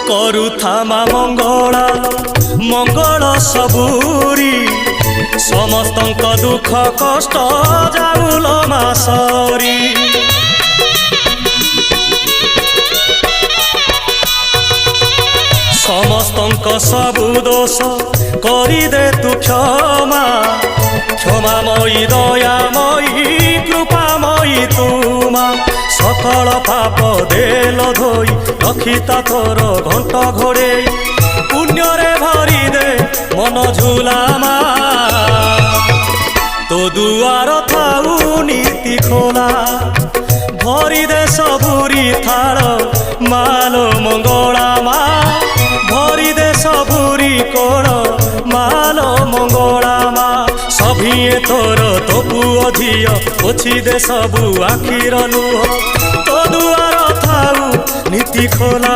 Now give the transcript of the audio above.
କରୁଥାମା ମଙ୍ଗଳା ମଙ୍ଗଳ ସବୁରି ସମସ୍ତଙ୍କ ଦୁଃଖ କଷ୍ଟ ଯାଉଲ ମା ସରି। ସମସ୍ତଙ୍କ ସବୁ ଦୋଷ କରିଦେ ତୁ କ୍ଷମା କ୍ଷମାମୟୀ ଦୟାମୟୀ କୃପାମୟୀ ତୁମା ସକଳ ପାପ ଦେଲ ଧୋଇ ରଖିତା ତୋର ଘଣ୍ଟ ଘୋଡ଼େଇ ପୁଣ୍ୟରେ ଭରିଦେ ମନ ଝୁଲାମା ତୋ ଦୁଆର ଥାଉ ନୀତି ଖୋଲା ଭରିଦେ ସବୁରି ଥାଳ ମାଲୋ ମଙ୍ଗଳା ମା ଭରିଦେ ସବୁରି କୋଳ ମାଲୋ ମଙ୍ଗଳା ମା ସଭିଏ ତୋର ତୋ ପୁଅ ଝିଅ ପୋଛିଦେ ସବୁ ଆଖିର ଲୁହ ତୋ ଦୁଆର ଥାଉ ନୀତି ଖୋଲା।